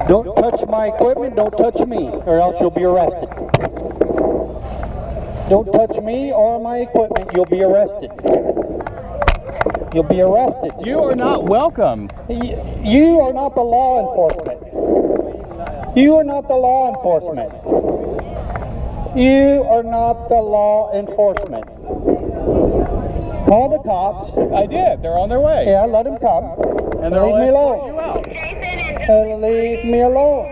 Don't touch my equipment, don't touch me, or else you'll be arrested. Don't touch me or my equipment, you'll be arrested. You'll be arrested. You are not welcome. You are not the law enforcement. You are not the law enforcement. You are not the law enforcement. Call the cops. I did. They're on their way. Yeah, let them come. And they'll leave me alone. you out. Leave me alone.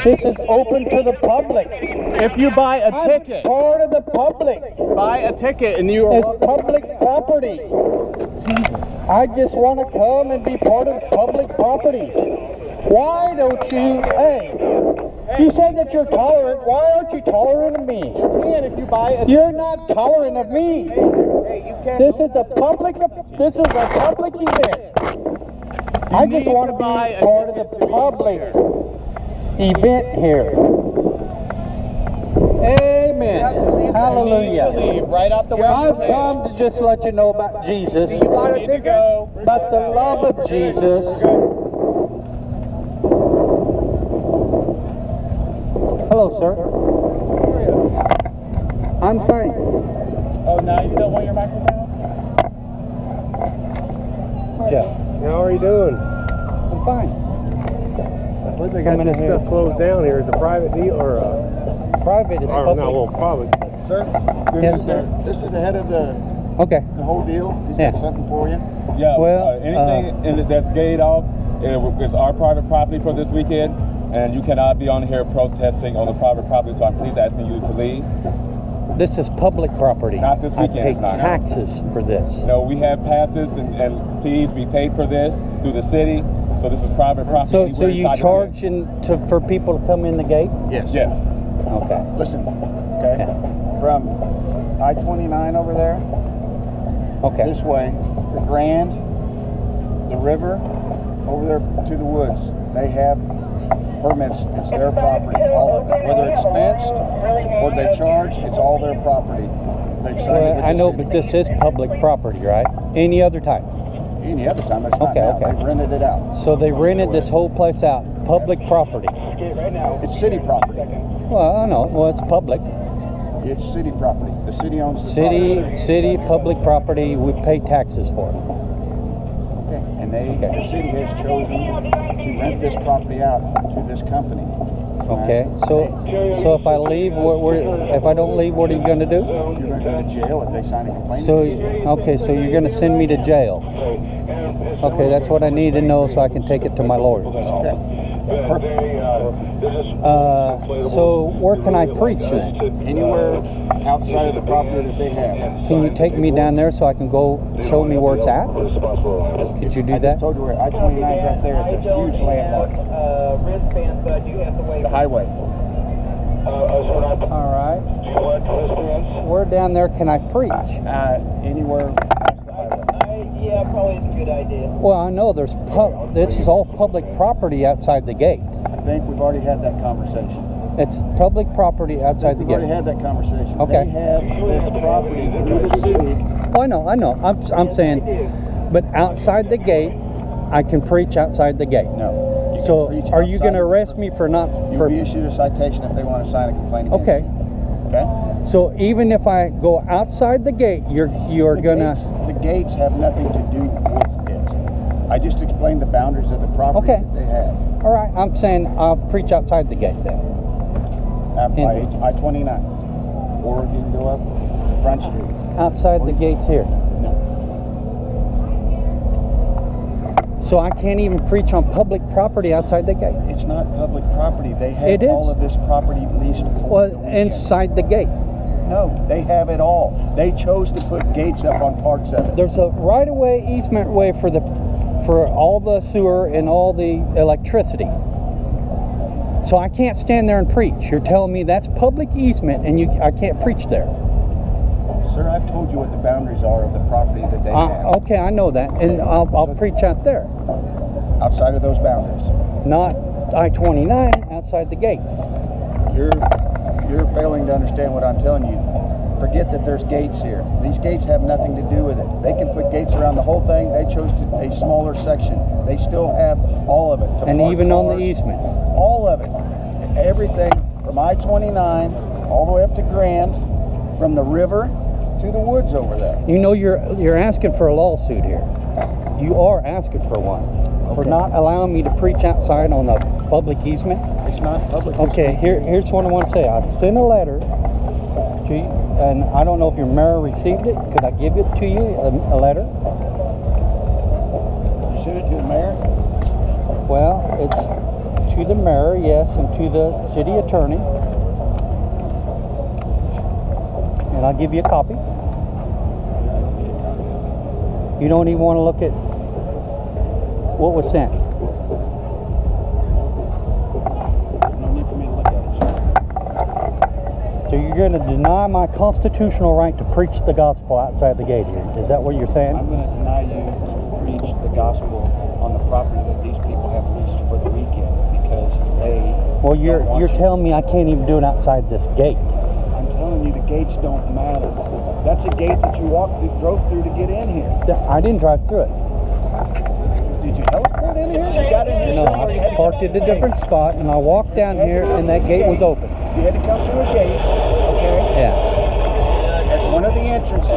This is open to the public. If you buy a ticket, I'm part of the public. buy a ticket and you are... It's public property. I just want to come and be part of public property. Why don't you, hey, you say that you're tolerant. Why aren't you tolerant of me? If you buy a... You're not tolerant of me. This is a public event. I just want to be part of the public event here. Amen. Hallelujah. Leave right out the way. I've come to just let you know about Jesus, You bought a ticket? about the love of Jesus. Hello, sir. I'm fine. Oh, now you don't want your microphone? Jeff, How are you doing? I'm fine. I believe they got this stuff closed down here. Is it a private deal or Private is or public. not? Well, public. Sir, Yes, sir. this is the head of the Okay. whole deal. He's Yeah. got something for you. Yeah, Well, anything that's gated off is our private property for this weekend, and you cannot be on here protesting on the private property, so I'm please asking you to leave. This is public property. Not this weekend, I pay it's not. taxes for this. No, we have passes, and please, we paid for this through the city, so this is private property. So anywhere you inside the charge limits. for people to come in the gate? Yes. Yes. Okay. Listen, okay? From I-29 over there, Okay. this way, to Grand, the river, over there to the woods. They have permits. It's their property, all of it. Whether it's fenced or they charge, it's all their property. They've signed it Well, with I the know, city. but this is public property, right? Any other time. Any other time, it's not Okay, now. okay. They've rented it out. So they rented this whole place out, public property. It's city property. Well, I know. Well, it's public. It's city property. The city owns the property. City, public property. We pay taxes for it. Okay. And the city has chosen to rent this property out to this company. Okay. So if I leave, if I don't leave, what are you going to do? You're going to go to jail if they sign a complaint. So so you're going to send me to jail. Okay, that's what I need to know so I can take it to my lawyers. Okay. Perfect. So where can I preach then? Anywhere outside of the property that they have. Can you take me down there so I can go show me where it's at? Could you do I that? just told you where I-29 is right there. It's a huge landmark. The highway. All right. Where down there can I preach? Anywhere past the highway. Yeah, probably is a good idea. Well, I know this is all public property outside the gate. I think we've already had that conversation. It's public property outside the We've already gate. had that conversation. Okay. They have this property through the city. Oh, I know. I'm saying, but outside the gate, I can preach outside the gate. No. So preach are you going to outside. arrest me for not You'll be issued a citation if they want to sign a complaint against Okay. you. Okay? So even if I go outside the gate, you're gonna. The gates have nothing to do with it. I just explained the boundaries of the property Okay. that they have. All right. I'm saying I'll preach outside the gate then. By I-29. Or you can go up Front Street. Outside the gates here. So I can't even preach on public property outside the gate. It's not public property. They have It is. all of this property leased for Well, the weekend. inside the gate. No, they have it all. They chose to put gates up on parts of it. There's a right-of-way easement way for all the sewer and all the electricity. So I can't stand there and preach. You're telling me that's public easement and I can't preach there. Sir, I've told you what the boundaries are of the property that they have. Okay, I know that, and I'll preach out there, Outside of those boundaries. not I-29 outside the gate. You're failing to understand what I'm telling you. forget that there's gates here. These gates have nothing to do with it. They can put gates around the whole thing. They chose a smaller section. They still have all of it. And even on the easement? All of it. Everything from I-29 all the way up to Grand, from the river to the woods over there. You know, you're asking for a lawsuit here. You are asking for one. Okay. For not allowing me to preach outside on a public easement. It's not public. Okay, here's what I want to say. I sent a letter to you, and I don't know if your mayor received it. Could I give it to you, a letter? You sent it to the mayor? Well, it's to the mayor, yes, and to the city attorney. And I'll give you a copy. You don't even want to look at what was sent. So you're going to deny my constitutional right to preach the gospel outside the gate here. Is that what you're saying? I'm going to deny you to preach the gospel on the property that these people have leased for the weekend because they. Well, you're telling me I can't even do it outside this gate. I'm telling you the gates don't matter. That's a gate that you drove through to get in here. I didn't drive through it. Did you teleport in here? You got in here No, somewhere? I parked at a different spot, and I walked down here, and that gate was open. You had to come through a gate, okay? Yeah. At one of the entrances.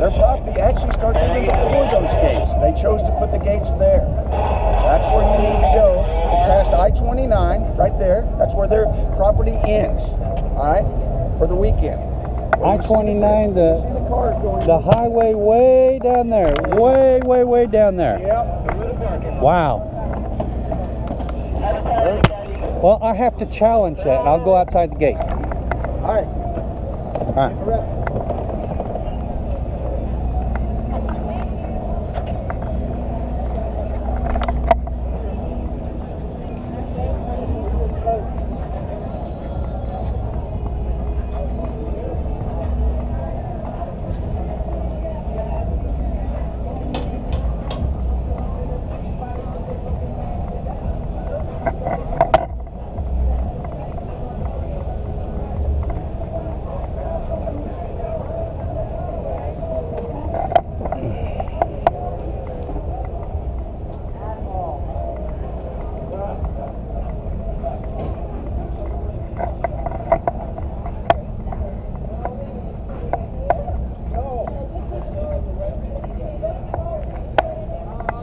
Their property actually starts even before those gates. They chose to put the gates there. That's where you need to go. It's past I-29, right there. That's where their property ends, all right, for the weekend. I-29, the highway way down there. Way down there. Yep. Wow. Well, I have to challenge that, and I'll go outside the gate. All right. All right.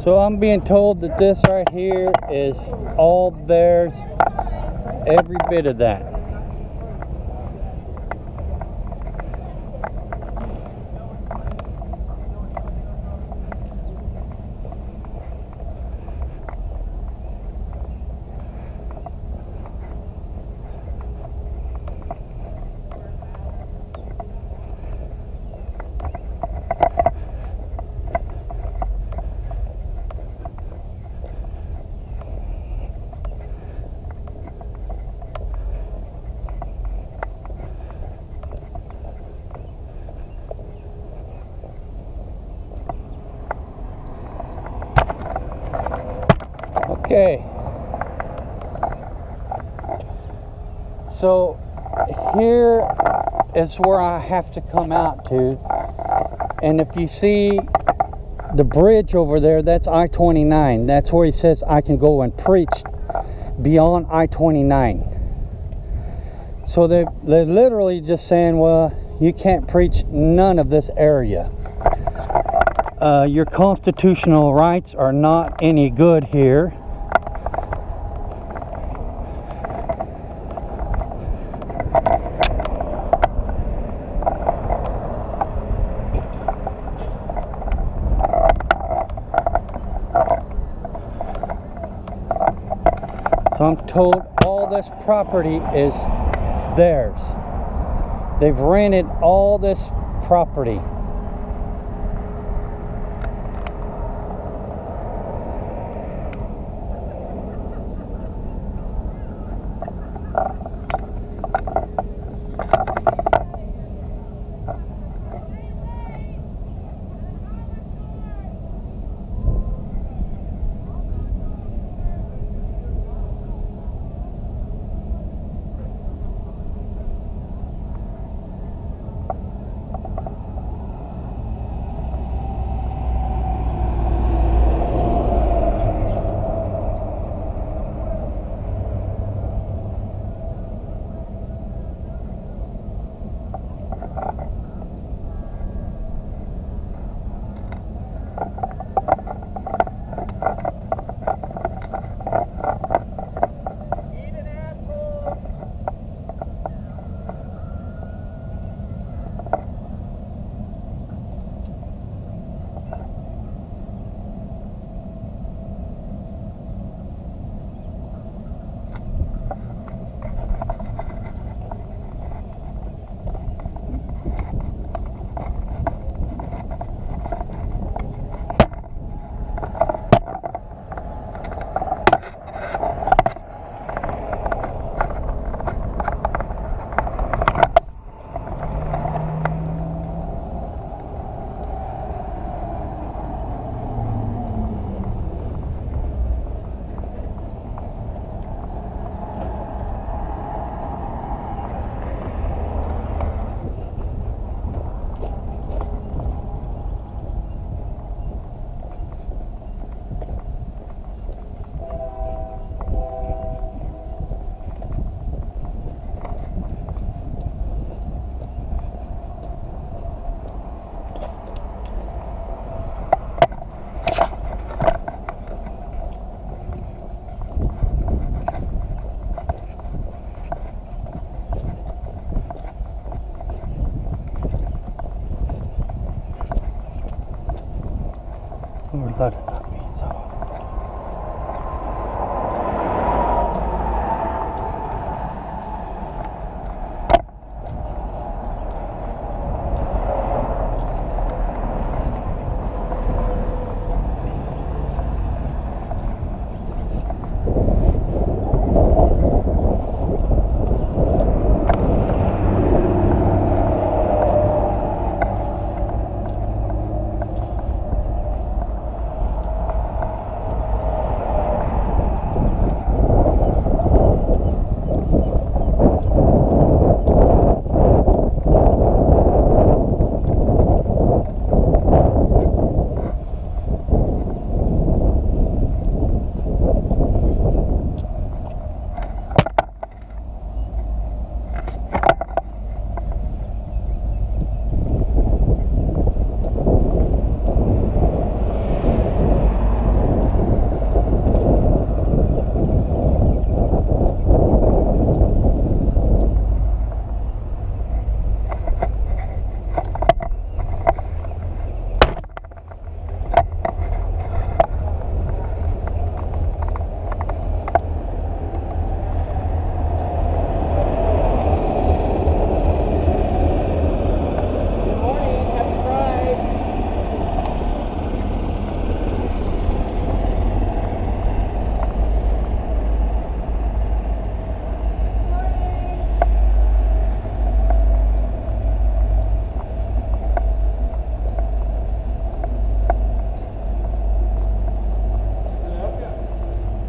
So I'm being told that this right here is all theirs, every bit of that. Okay, so here is where I have to come out to, and if you see the bridge over there, that's I-29. That's where he says I can go and preach beyond I-29. So they're literally just saying, well, you can't preach none of this area. Your constitutional rights are not any good here. So I'm told all this property is theirs. They've rented all this property.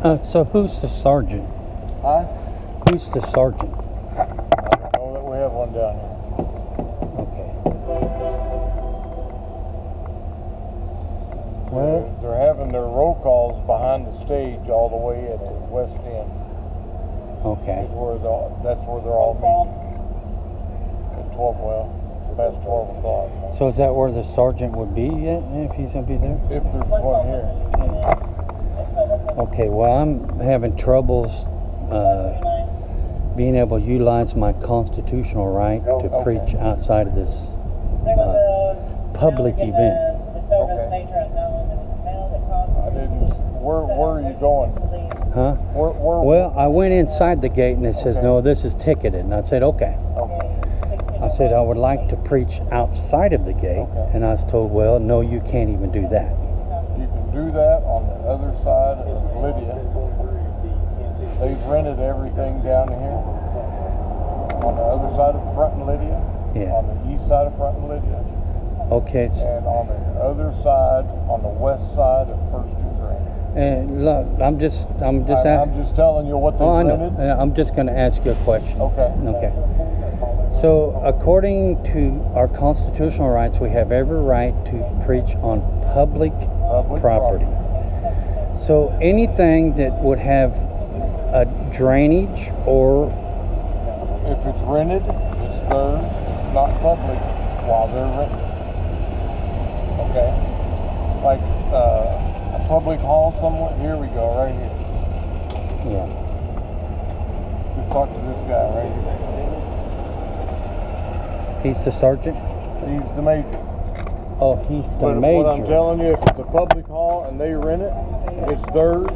So who's the sergeant? Huh? Who's the sergeant? I don't know that we have one down here. Okay. Well, They're having their roll calls behind the stage all the way at the west end. okay. That's where they're all meeting. At 12, past 12 o'clock. So is that where the sergeant would be yet, if he's gonna be there? If there's one here. Okay, well, I'm having troubles being able to utilize my constitutional right to preach outside of this public event. Okay. I didn't. Where are you going? Huh? Well, I went inside the gate and it says, no, this is ticketed. And I said, okay. I said, I would like to preach outside of the gate. And I was told, well, no, you can't even do that. You can do that on the other side of Lydia. They've rented everything down here. On the other side of Front and Lydia. Yeah. On the east side of Front and Lydia. Okay. And on the other side, on the west side of First 2 Grand. And look, I'm just I'm just telling you what they rented. I'm just going to ask you a question. Okay. Okay. So, according to our constitutional rights, we have every right to preach on public property. So, anything that would have a drainage or... If it's rented, it's theirs. It's not public while they're renting. Okay? Like a public hall somewhere. Here we go, right here. Yeah. Just talk to this guy right here. He's the sergeant? He's the major. Oh, he's the But major. what I'm telling you, if it's a public hall and they rent it, it's theirs.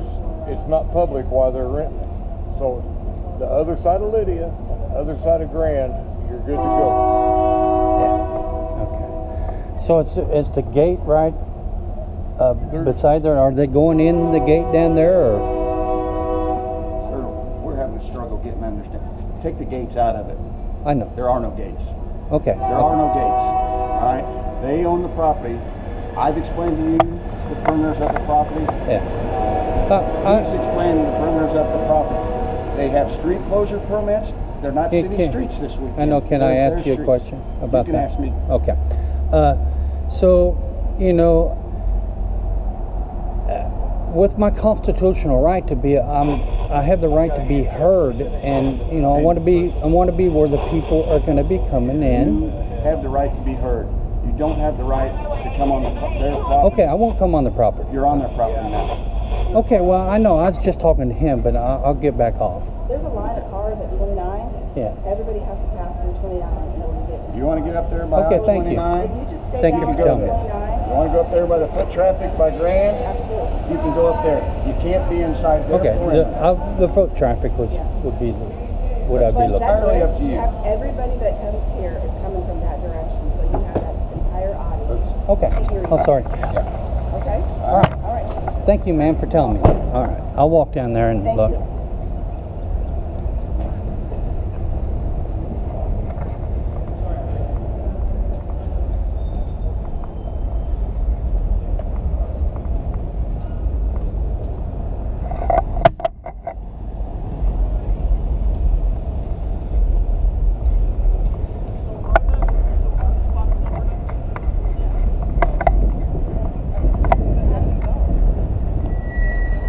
It's not public while they're renting it. So the other side of Lydia, other side of Grand, you're good to go. Yeah. Okay. So is the gate right beside there? Are they going in the gate down there, or? Sir, we're having a struggle getting understanding. Take the gates out of it. I know. There are no gates. Okay. There are no gates. All right. They own the property. I've explained to you the perimeters of the property. Yeah. He's explained the perimeters of the property. They have street closure permits. They're not city streets this weekend. I know. Can I ask you a question about that? You can ask me. Okay. So, you know, with my constitutional right to be, I have the right to be heard, and you know, I want to be where the people are going to be coming in. You have the right to be heard. You don't have the right to come on their property. Okay, I won't come on the property. You're on their property now. Okay, well, I know. I was just talking to him, but I'll get back off. There's a line of cars at 29. Yeah. Everybody has to pass through 29 in order to get into. Do you want to get up there by Okay, thank you. 29? If you just stay Thank you down for at telling me. 29, You want to go up there by the foot traffic by Grand? absolutely. You can go up there. You can't be inside their Okay, perimeter. the foot traffic would be what I'd be But looking. that's entirely it. up to you. Everybody that comes here is coming from that direction, so you have that entire audience. Okay. to hear you. Oh, sorry. Okay? All right. All right. Thank you, ma'am, for telling me. All right. I'll walk down there and Thank look. you.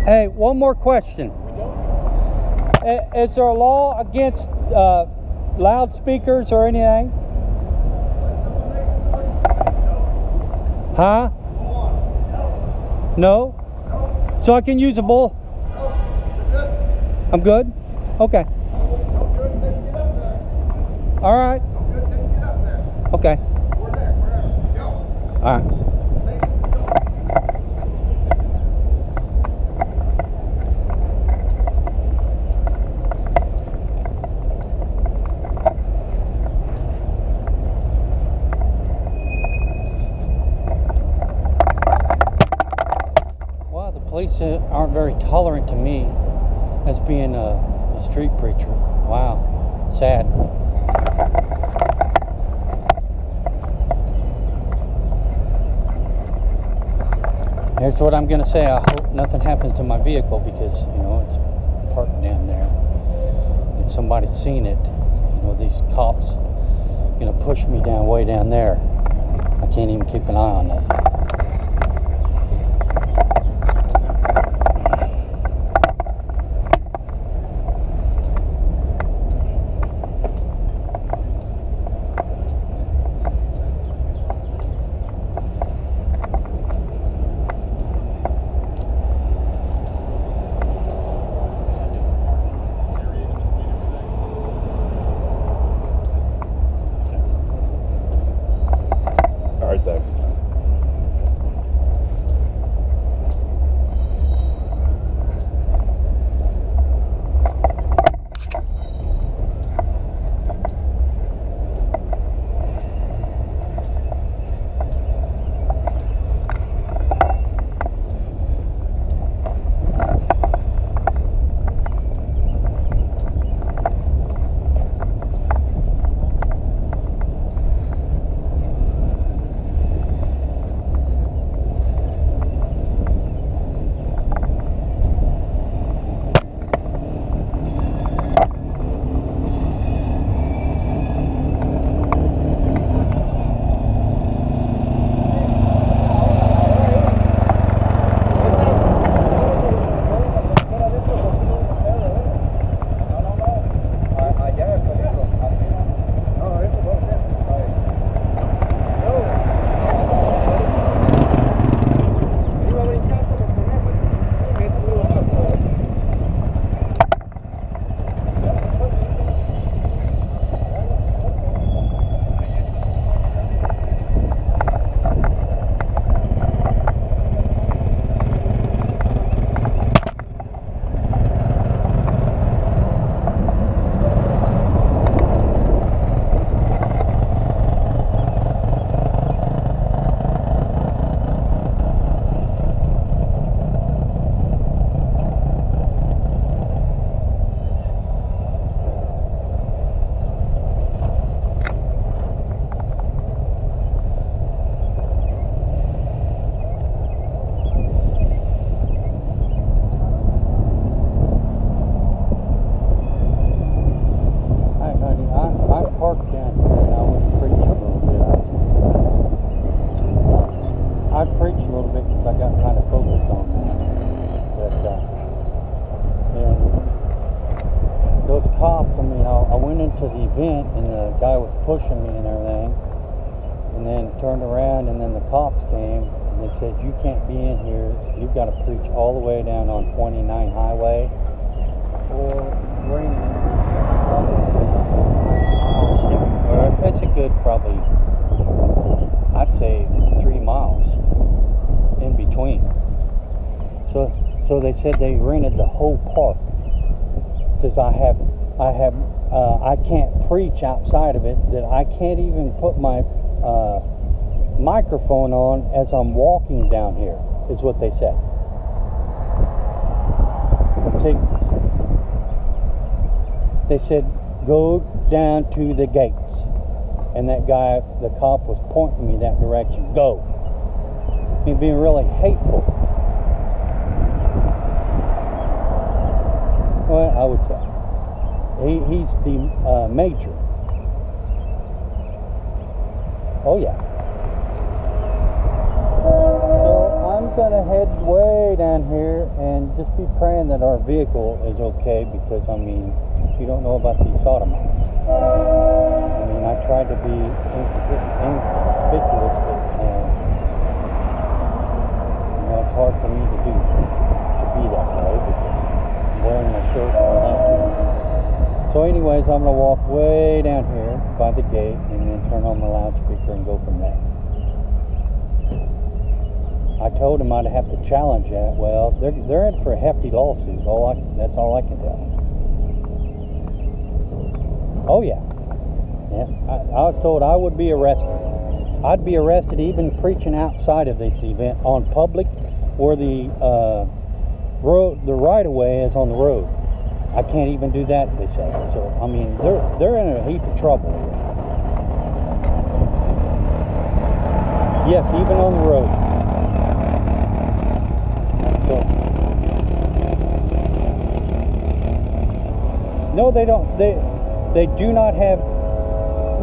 Hey, one more question. Is there a law against loudspeakers or anything? Huh? No? So I can use a bull? I'm good? Okay. All right. Okay. All right. Police aren't very tolerant to me as being a street preacher. Wow, sad. Here's what I'm gonna say. I hope nothing happens to my vehicle because, you know, it's parked down there. If somebody's seen it, you know, these cops are gonna push me down way down there. I can't even keep an eye on nothing. Pushing me and everything, and then turned around, and then the cops came and they said, you can't be in here, you've got to preach all the way down on 29 highway or bring it's a good probably, I'd say 3 miles in between. So they said they rented the whole park. It says I can't preach outside of it, that I can't even put my microphone on as I'm walking down here, is what they said. See, they said, go down to the gates. And that guy, the cop, was pointing me that direction. Go. I mean, being really hateful. Well, I would say. He's the major. Oh yeah. So I'm gonna head way down here and just be praying that our vehicle is okay, because I mean, you don't know about these sodomites. I mean, I tried to be inconspicuous, but you know, it's hard for me to be that way because I'm wearing my shirt and all that. So anyways, I'm going to walk way down here by the gate and then turn on my loudspeaker and go from there. I told him I'd have to challenge that. Well, they're in for a hefty lawsuit. That's all I can tell them. Oh yeah. I was told I would be arrested. I'd be arrested even preaching outside of this event on public where the right-of-way is on the road. I can't even do that, they say. So, I mean, they're in a heap of trouble. Yes, even on the road. No, they don't. They do not have.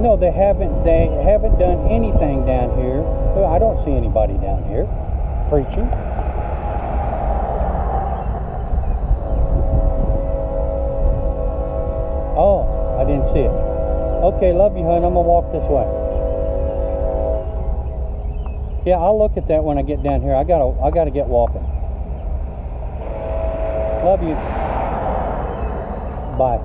No, they haven't. They haven't done anything down here. I don't see anybody down here preaching. Oh, I didn't see it. Okay, love you, hon. I'm gonna walk this way. Yeah, I'll look at that when I get down here. I gotta get walking. Love you. Bye.